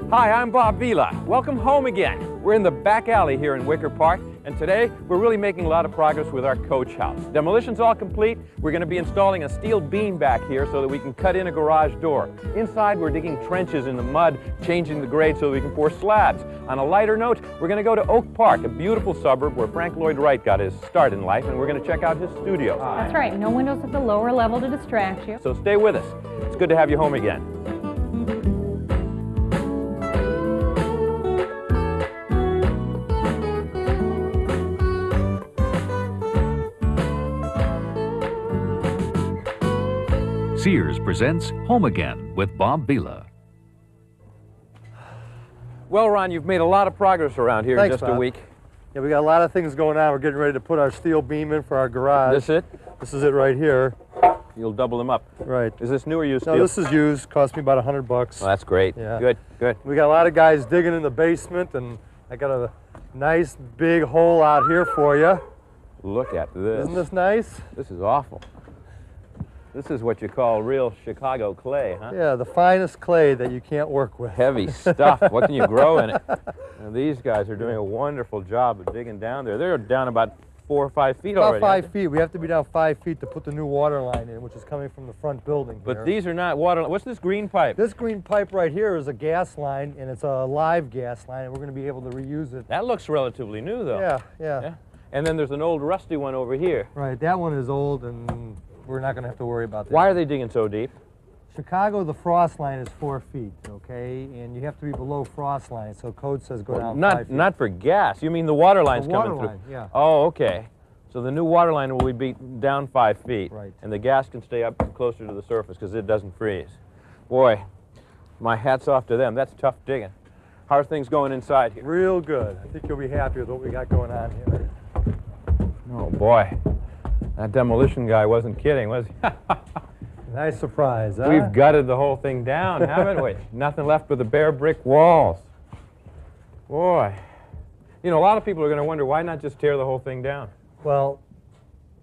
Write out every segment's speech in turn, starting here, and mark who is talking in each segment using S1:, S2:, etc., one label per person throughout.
S1: Hi, I'm Bob Vila. Welcome home again. We're in the back alley here in Wicker Park, and today we're really making a lot of progress with our coach house. Demolition's all complete. We're going to be installing a steel beam back here so that we can cut in a garage door. Inside, we're digging trenches in the mud, changing the grade so that we can pour slabs. On a lighter note, we're going to go to Oak Park, a beautiful suburb where Frank Lloyd Wright got his start in life, and we're going to check out his studio.
S2: That's right. No windows at the lower level to distract you.
S1: So stay with us. It's good to have you home again.
S3: Sears presents Home Again with Bob Vila.
S1: Well, Ron, you've made a lot of progress around here in just a week.
S4: Yeah, we got a lot of things going on. We're getting ready to put our steel beam in for our garage.
S1: This it?
S4: This is it right here.
S1: You'll double them up.
S4: Right.
S1: Is this new or used steel?
S4: No, this is used. Cost me about $100.
S1: Well, that's great.
S4: Yeah.
S1: Good, good.
S4: We got a lot of guys digging in the basement, and I got a nice big hole out here for you.
S1: Look at this.
S4: Isn't this nice?
S1: This is awful. This is what you call real Chicago clay, huh?
S4: Yeah, the finest clay that you can't work with.
S1: Heavy stuff. What can you grow in it? And these guys are doing a wonderful job of digging down there. They're down about 4 or 5 feet already.
S4: About 5 feet. We have to be down 5 feet to put the new water line in, which is coming from the front building here.
S1: But these are not water. What's this green pipe?
S4: This green pipe right here is a gas line, and it's a live gas line, and we're going to be able to reuse it.
S1: That looks relatively new, though.
S4: Yeah.
S1: And then there's an old rusty one over here.
S4: Right, that one is old, and we're not going to have to worry about that.
S1: Why are they digging so deep?
S4: Chicago, the frost line is 4 feet, okay? And you have to be below frost line, so code says go down 5 feet.
S1: Not for gas. You mean the water line's coming through?
S4: Line, yeah.
S1: Oh, okay. So the new water line will be down 5 feet.
S4: Right.
S1: And the gas can stay up closer to the surface because it doesn't freeze. Boy, my hat's off to them. That's tough digging. How are things going inside here?
S4: Real good. I think you'll be happy with what we got going on here.
S1: Oh, boy. That demolition guy wasn't kidding, was he?
S4: Nice surprise, huh?
S1: We've gutted the whole thing down, haven't we? Nothing left but the bare brick walls. Boy. You know, a lot of people are going to wonder, why not just tear the whole thing down?
S4: Well,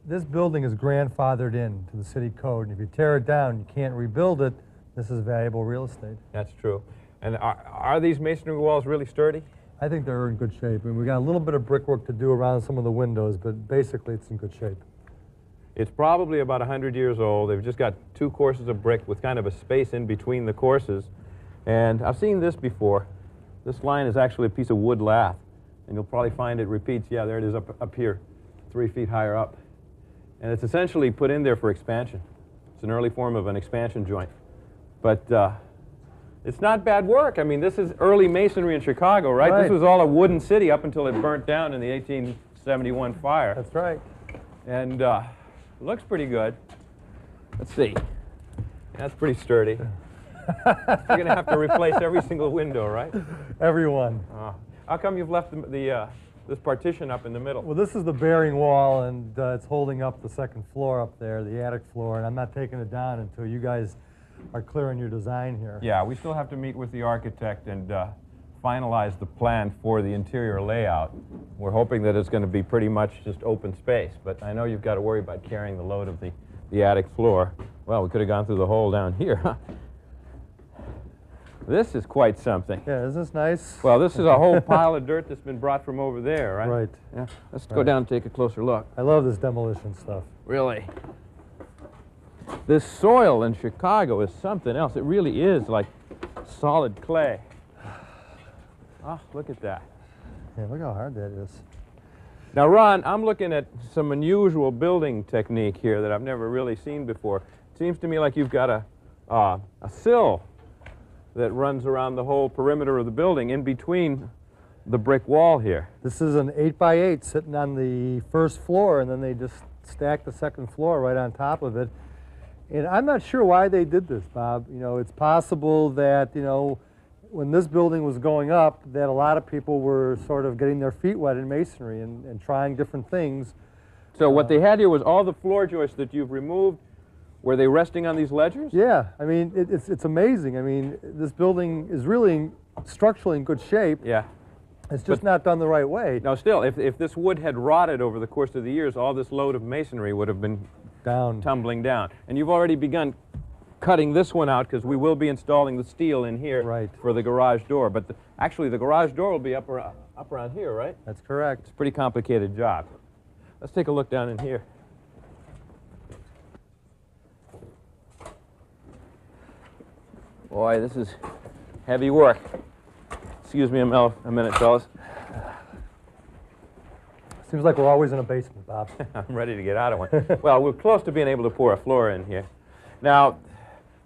S4: this building is grandfathered in to the city code, and if you tear it down, you can't rebuild it. This is valuable real estate.
S1: That's true. And are these masonry walls really sturdy?
S4: I think they're in good shape. I mean, we got a little bit of brickwork to do around some of the windows, but basically it's in good shape.
S1: It's probably about 100 years old. They've just got 2 courses of brick with kind of a space in between the courses. And I've seen this before. This line is actually a piece of wood lath. And you'll probably find it repeats. Yeah, there it is up here, 3 feet higher up. And it's essentially put in there for expansion. It's an early form of an expansion joint. But it's not bad work. I mean, this is early masonry in Chicago, right? This was all a wooden city up until it burnt down in the 1871 fire.
S4: That's right.
S1: And looks pretty good. Let's see. That's pretty sturdy. You're going to have to replace every single window, right?
S4: Every one.
S1: How come you've left this partition up in the middle?
S4: Well, this is the bearing wall, and it's holding up the second floor up there, the attic floor, and I'm not taking it down until you guys are clear on your design here.
S1: Yeah, we still have to meet with the architect and finalize the plan for the interior layout. We're hoping that it's going to be pretty much just open space, but I know you've got to worry about carrying the load of the attic floor. Well, we could have gone through the hole down here, huh? This is quite something.
S4: Yeah, isn't this nice?
S1: Well, this is a whole pile of dirt that's been brought from over there, right?
S4: Right.
S1: Yeah. Let's go down and take a closer look.
S4: I love this demolition stuff.
S1: Really? This soil in Chicago is something else. It really is like solid clay. Oh, look at that.
S4: Yeah, look how hard that is.
S1: Now, Ron, I'm looking at some unusual building technique here that I've never really seen before. It seems to me like you've got a sill that runs around the whole perimeter of the building in between the brick wall here.
S4: This is an 8x8 sitting on the first floor, and then they just stack the second floor right on top of it. And I'm not sure why they did this, Bob. You know, it's possible that, you know, when this building was going up, that a lot of people were sort of getting their feet wet in masonry and trying different things.
S1: So what they had here was all the floor joists that you've removed. Were they resting on these ledgers?
S4: Yeah, I mean, it's amazing. I mean, this building is really structurally in good shape.
S1: Yeah.
S4: It's just not done the right way.
S1: Now still, if this wood had rotted over the course of the years, all this load of masonry would have been
S4: Down.
S1: tumbling down. And you've already begun cutting this one out because we will be installing the steel in here
S4: Right.
S1: for the garage door. But actually, the garage door will be up around here, right?
S4: That's correct.
S1: It's a pretty complicated job. Let's take a look down in here. Boy, this is heavy work. Excuse me a minute, fellas.
S4: Seems like we're always in a basement, Bob.
S1: I'm ready to get out of one. Well, we're close to being able to pour a floor in here. Now,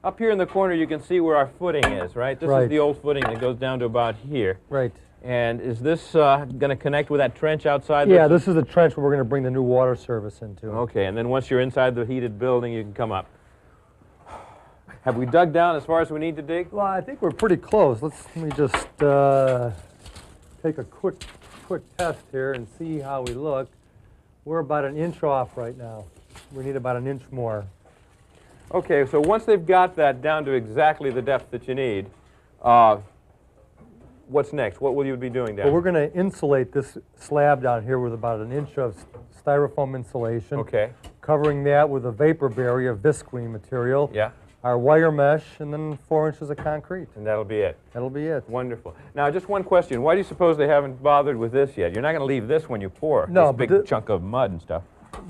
S1: up here in the corner, you can see where our footing is, right? This is the old footing that goes down to about here.
S4: Right.
S1: And is this going to connect with that trench outside?
S4: Yeah, this is the trench where we're going to bring the new water service into.
S1: Okay, and then once you're inside the heated building, you can come up. Have we dug down as far as we need to dig?
S4: Well, I think we're pretty close. Let me just take a quick test here and see how we look. We're about an inch off right now. We need about an inch more.
S1: Okay, so once they've got that down to exactly the depth that you need, what's next? What will you be doing down?
S4: Well, we're going to insulate this slab down here with about an inch of styrofoam insulation.
S1: Okay.
S4: Covering that with a vapor barrier, visqueen material.
S1: Yeah.
S4: Our wire mesh, and then 4 inches of concrete.
S1: And that'll be it.
S4: That'll be it.
S1: Wonderful. Now, just one question. Why do you suppose they haven't bothered with this yet? You're not going to leave this when you pour.
S4: No,
S1: this
S4: but
S1: big chunk of mud and stuff.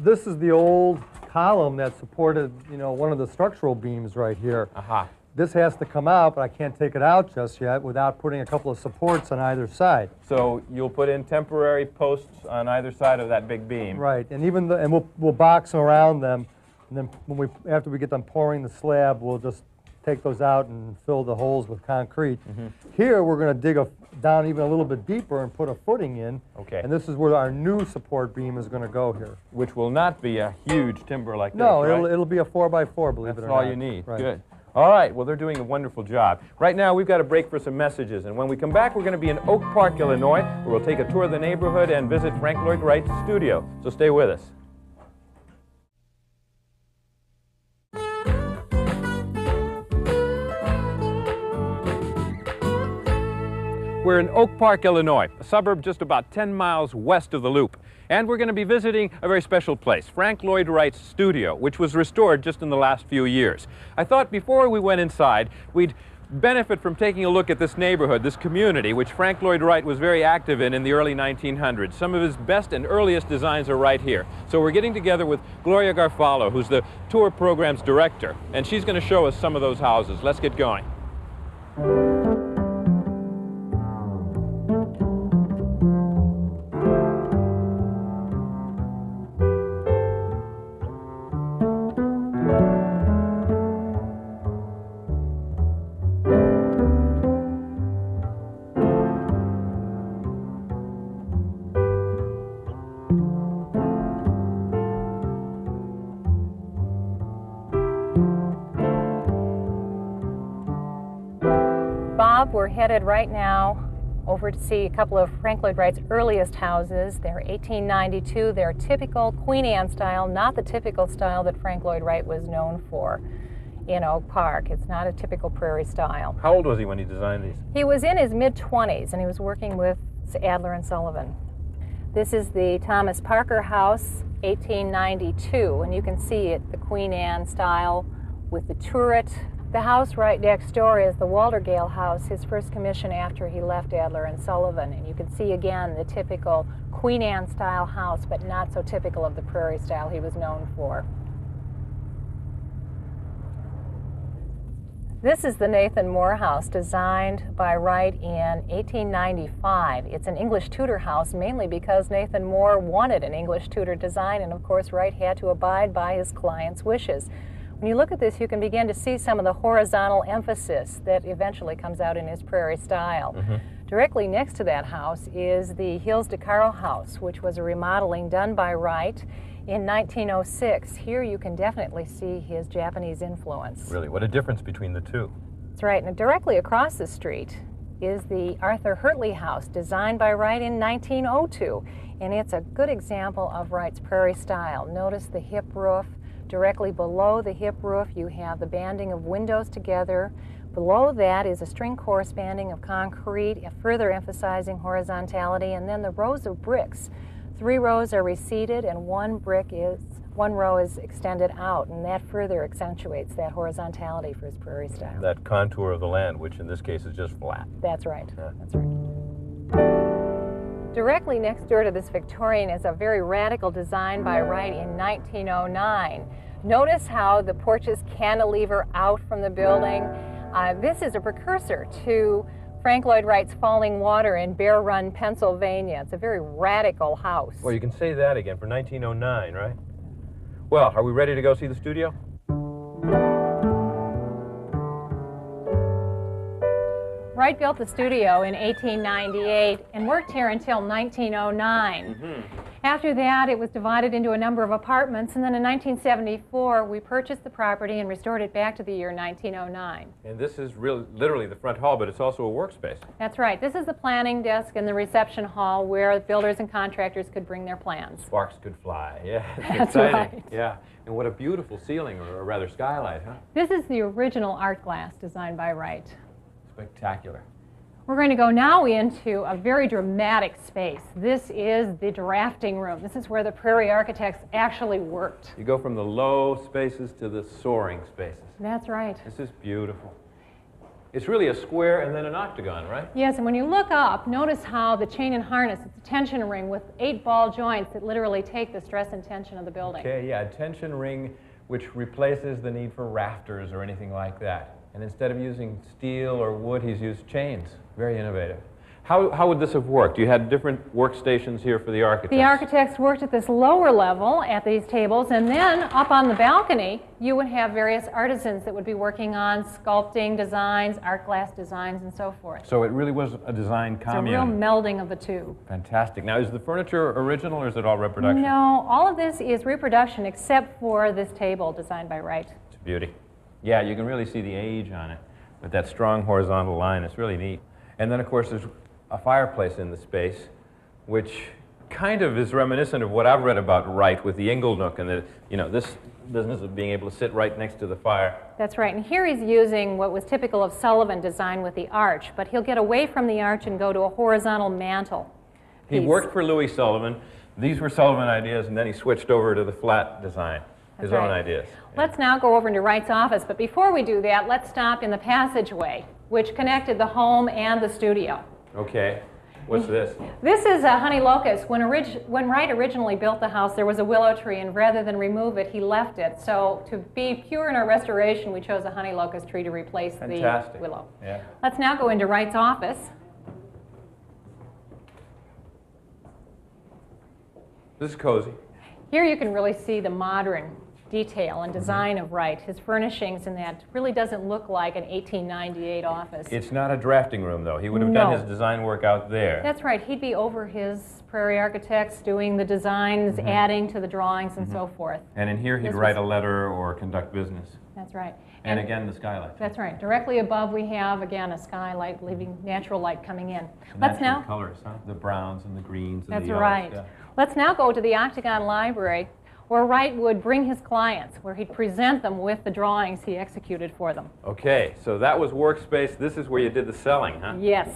S4: This is the old column that supported, one of the structural beams right here.
S1: Aha.
S4: This has to come out, but I can't take it out just yet without putting a couple of supports on either side.
S1: So you'll put in temporary posts on either side of that big beam.
S4: Right, and we'll box them around them, and then after we get done pouring the slab, we'll just take those out and fill the holes with concrete.
S1: Mm-hmm.
S4: Here, we're going to dig down even a little bit deeper and put a footing in.
S1: Okay.
S4: And this is where our new support beam is going to go here.
S1: Which will not be a huge timber like
S4: No,
S1: this, right?
S4: it'll be a 4x4, believe it or
S1: That's
S4: not.
S1: all you need.
S4: Right.
S1: Good. All right, well, they're doing a wonderful job. Right now, we've got a break for some messages, and when we come back, we're going to be in Oak Park, Illinois, where we'll take a tour of the neighborhood and visit Frank Lloyd Wright's studio. So stay with us. We're in Oak Park, Illinois, a suburb just about 10 miles west of the Loop. And we're going to be visiting a very special place, Frank Lloyd Wright's studio, which was restored just in the last few years. I thought before we went inside, we'd benefit from taking a look at this neighborhood, this community, which Frank Lloyd Wright was very active in the early 1900s. Some of his best and earliest designs are right here. So we're getting together with Gloria Garfalo, who's the tour program's director, and she's going to show us some of those houses. Let's get going.
S2: Bob, we're headed right now over to see a couple of Frank Lloyd Wright's earliest houses. They're 1892. They're typical Queen Anne style, not the typical style that Frank Lloyd Wright was known for in Oak Park. It's not a typical prairie style.
S1: How old was he when he designed these?
S2: He was in his mid-20s, and he was working with Adler and Sullivan. This is the Thomas Parker House, 1892, and you can see it, the Queen Anne style with the turret. The house right next door is the Waltergale House, his first commission after he left Adler and Sullivan. And you can see again the typical Queen Anne style house, but not so typical of the prairie style he was known for. This is the Nathan Moore House, designed by Wright in 1895. It's an English Tudor house, mainly because Nathan Moore wanted an English Tudor design, and of course Wright had to abide by his client's wishes. When you look at this, you can begin to see some of the horizontal emphasis that eventually comes out in his prairie style. Mm-hmm. Directly next to that house is the Hills de Caro House, which was a remodeling done by Wright in 1906. Here you can definitely see his Japanese influence.
S1: Really, what a difference between the two.
S2: That's right, and directly across the street is the Arthur Hertley House, designed by Wright in 1902. And it's a good example of Wright's prairie style. Notice the hip roof. Directly below the hip roof, you have the banding of windows together. Below that is a string course banding of concrete, further emphasizing horizontality, and then the rows of bricks 3 rows are reseated and one row is extended out, and that further accentuates that horizontality for his prairie style.
S1: That contour of the land, which in this case is just flat.
S2: That's right.
S1: Yeah.
S2: That's right. Directly next door to this Victorian is a very radical design by Wright in 1909. Notice how the porches cantilever out from the building. This is a precursor to Frank Lloyd Wright's Falling Water in Bear Run, Pennsylvania. It's a very radical house.
S1: Well, you can say that again for 1909, right? Well, are we ready to go see the studio?
S2: Wright built the studio in 1898 and worked here until 1909. After that, it was divided into a number of apartments, and then in 1974, we purchased the property and restored it back to the year 1909.
S1: And this is literally the front hall, but it's also a workspace.
S2: That's right. This is the planning desk and the reception hall where builders and contractors could bring their plans.
S1: Sparks could fly. Yeah, it's
S2: That's
S1: exciting.
S2: right.
S1: Yeah, and what a beautiful ceiling, or rather skylight, huh?
S2: This is the original art glass designed by Wright.
S1: Spectacular.
S2: We're going to go now into a very dramatic space. This is the drafting room. This is where the Prairie architects actually worked.
S1: You go from the low spaces to the soaring spaces.
S2: That's right.
S1: This is beautiful. It's really a square and then an octagon, right?
S2: Yes, and when you look up, notice how the chain and harness, it's a tension ring with 8 ball joints that literally take the stress and tension of the building.
S1: Okay, yeah, a tension ring which replaces the need for rafters or anything like that. And instead of using steel or wood, he's used chains. Very innovative. How would this have worked? You had different workstations here for the architects.
S2: The architects worked at this lower level at these tables, and then up on the balcony, you would have various artisans that would be working on sculpting designs, art glass designs, and so forth.
S1: So it really was a design commune.
S2: It's a real melding of the two.
S1: Fantastic. Now, is the furniture original or is it all reproduction?
S2: No, all of this is reproduction except for this table designed by Wright.
S1: It's a beauty. Yeah, you can really see the age on it with that strong horizontal line. It's really neat. And then, of course, there's a fireplace in the space, which kind of is reminiscent of what I've read about Wright with the inglenook and this business of being able to sit right next to the fire.
S2: That's right. And here he's using what was typical of Sullivan design with the arch, but he'll get away from the arch and go to a horizontal mantel.
S1: He worked for Louis Sullivan. These were Sullivan ideas, and then he switched over to the flat design, his own ideas.
S2: Let's now go over into Wright's office, but before we do that, let's stop in the passageway, which connected the home and the studio.
S1: Okay. What's this?
S2: This is a honey locust. When Wright originally built the house, there was a willow tree, and rather than remove it, he left it. So to be pure in our restoration, we chose a honey locust tree to replace the willow.
S1: Yeah.
S2: Let's now go into Wright's office.
S1: This is cozy.
S2: Here you can really see the modern detail and design of Wright. His furnishings in that really doesn't look like an 1898 office.
S1: It's not a drafting room, though. He would have done his design work out there.
S2: That's right. He'd be over his Prairie architects doing the designs, adding to the drawings, and so forth.
S1: And in here, he'd write a letter or conduct business.
S2: That's right.
S1: And again, the skylight.
S2: That's right. Directly above, we have, again, a skylight, leaving natural light coming in. Let's now.
S1: Colors, huh? The browns and the greens and
S2: That's
S1: the yellows.
S2: right.
S1: Yeah.
S2: Let's now go to the Octagon Library, where Wright would bring his clients, where he'd present them with the drawings he executed for them.
S1: Okay, so that was workspace. This is where you did the selling, huh?
S2: Yes.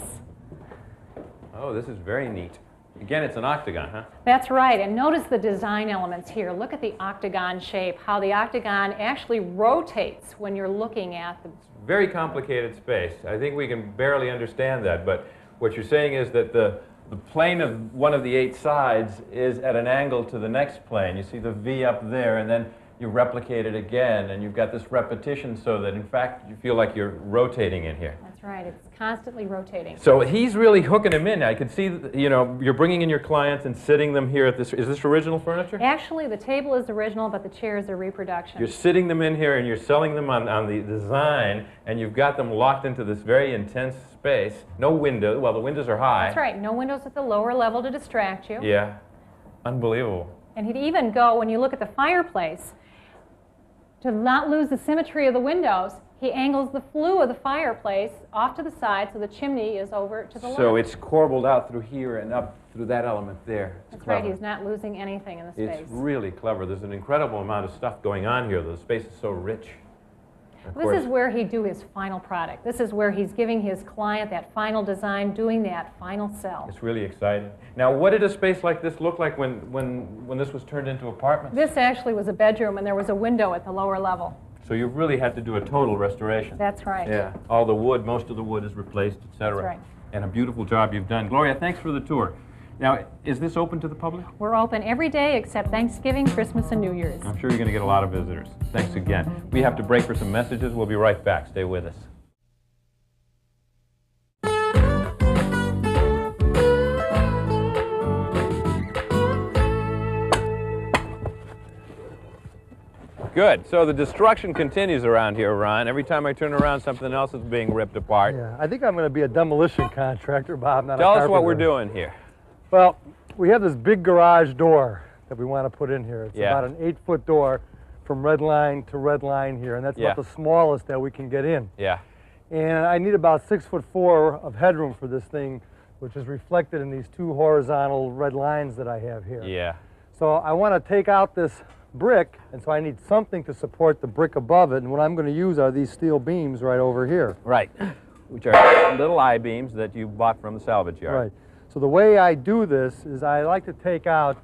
S1: Oh, this is very neat. Again, it's an octagon, huh?
S2: That's right, and notice the design elements here. Look at the octagon shape, how the octagon actually rotates when you're looking at the...
S1: Very complicated space. I think we can barely understand that, but what you're saying is that the plane of one of the 8 sides is at an angle to the next plane. You see the V up there, and then you replicate it again, and you've got this repetition so that, in fact, you feel like you're rotating in here.
S2: That's right. It's constantly rotating.
S1: So he's really hooking them in. I can see, you're bringing in your clients and sitting them here at this. Is this original furniture?
S2: Actually, the table is original, but the chairs are reproduction.
S1: You're sitting them in here, and you're selling them on the design, and you've got them locked into this very intense space. No window. Well, the windows are high.
S2: That's right. No windows at the lower level to distract you.
S1: Yeah. Unbelievable.
S2: And he'd even go, when you look at the fireplace, to not lose the symmetry of the windows, he angles the flue of the fireplace off to the side so the chimney is over to the left.
S1: So it's corbelled out through here and up through that element there.
S2: That's right. He's not losing anything in the space.
S1: It's really clever. There's an incredible amount of stuff going on here. The space is so rich.
S2: This is where he'd do his final product. This is where he's giving his client that final design, doing that final sell.
S1: It's really exciting. Now, what did a space like this look like when this was turned into apartments?
S2: This actually was a bedroom, and there was a window at the lower level.
S1: So you really had to do a total restoration.
S2: That's right.
S1: Yeah. All the wood, most of the wood is replaced, etc.
S2: That's right.
S1: And a beautiful job you've done. Gloria, thanks for the tour. Now, is this open to the public?
S2: We're open every day except Thanksgiving, Christmas, and New Year's.
S1: I'm sure you're going to get a lot of visitors. Thanks again. We have to break for some messages. We'll be right back. Stay with us. Good. So the destruction continues around here, Ron. Every time I turn around, something else is being ripped apart.
S4: Yeah, I think I'm going to be a demolition contractor, Bob, not a
S1: Tell us
S4: carpenter.
S1: what we're doing here.
S4: Well, we have this big garage door that we want to put in here. It's about an 8-foot door from red line to red line here, and that's about the smallest that we can get in.
S1: Yeah.
S4: And I need about 6'4" of headroom for this thing, which is reflected in these 2 horizontal red lines that I have here.
S1: Yeah.
S4: So I want to take out this brick, and so I need something to support the brick above it, and what I'm going to use are these steel beams right over here.
S1: Right. Which are little I-beams that you bought from the salvage yard.
S4: Right. So the way I do this is I like to take out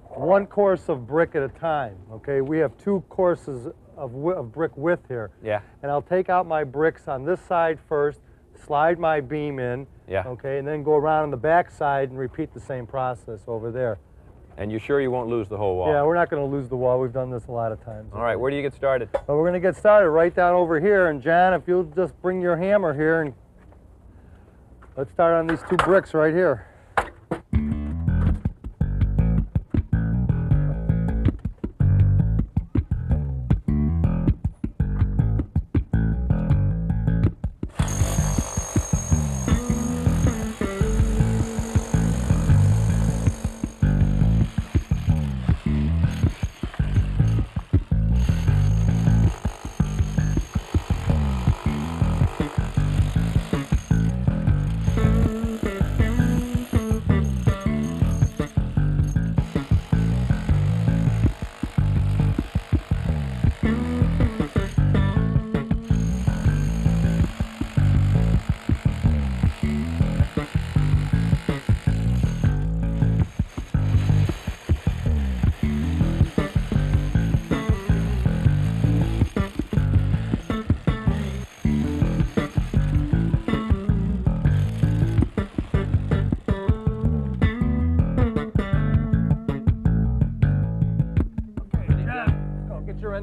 S4: 1 course of brick at a time. Okay, we have 2 courses of brick width here.
S1: Yeah.
S4: And I'll take out my bricks on this side first, slide my beam in.
S1: Yeah.
S4: Okay, and then go around on the back side and repeat the same process over there.
S1: And you're sure you won't lose the whole wall?
S4: Yeah, we're not going to lose the wall. We've done this a lot of times.
S1: All right, where do you get started?
S4: But we're going to get started right down over here. And John, if you'll just bring your hammer here, and let's start on these 2 bricks right here.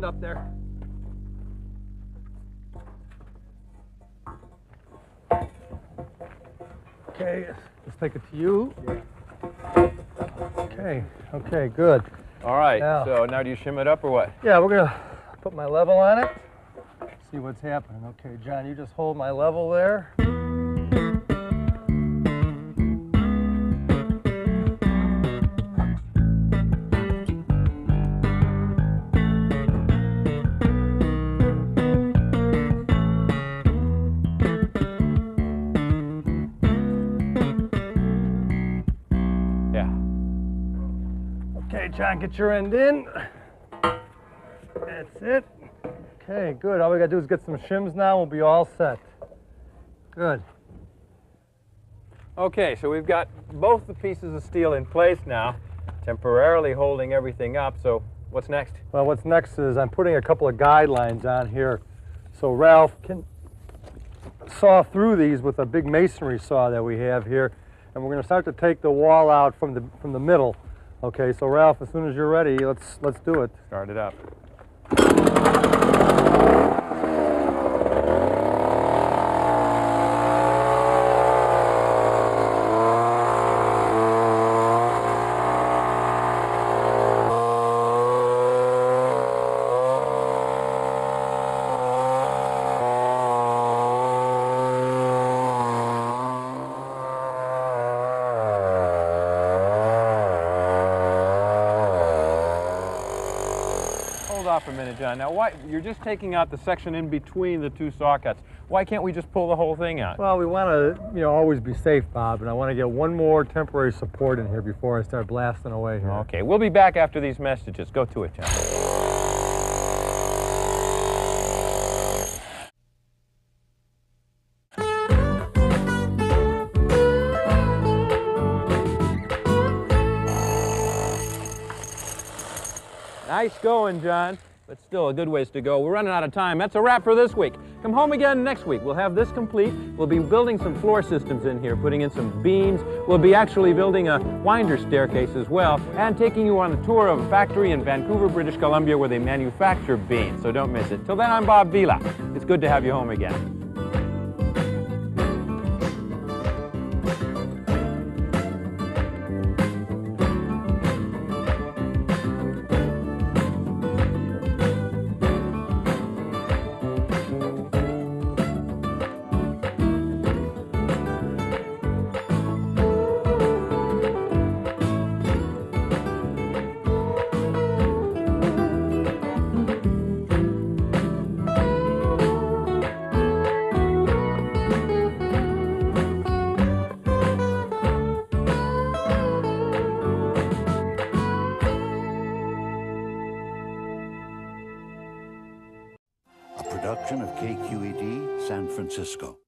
S4: Up there. Okay, let's take it to you. Okay, okay, good.
S1: All right,
S4: Now,
S1: so now do you shim it up or what?
S4: Yeah, we're gonna put my level on it, see what's happening. Okay, John, you just hold my level there. John, get your end in. That's it. Okay, good. All we gotta do is get some shims now. We'll be all set. Good.
S1: Okay, so we've got both the pieces of steel in place now, temporarily holding everything up. So what's next?
S4: Well, what's next is I'm putting a couple of guidelines on here so Ralph can saw through these with a big masonry saw that we have here, and we're going to start to take the wall out from the middle. Okay, so Ralph, as soon as you're ready, let's do it.
S1: Start it up. For a minute, John. Now, why you're just taking out the section in between the 2 sockets? Why can't we just pull the whole thing out?
S4: Well, we want to, always be safe, Bob, and I want to get one more temporary support in here before I start blasting away here.
S1: Okay, we'll be back after these messages. Go to it, John. Nice going, John. But still a good ways to go. We're running out of time. That's a wrap for this week. Come home again next week. We'll have this complete. We'll be building some floor systems in here, putting in some beams. We'll be actually building a winder staircase as well, and taking you on a tour of a factory in Vancouver, British Columbia, where they manufacture beams. So don't miss it. Till then, I'm Bob Vila. It's good to have you home again.
S5: Production of KQED, San Francisco.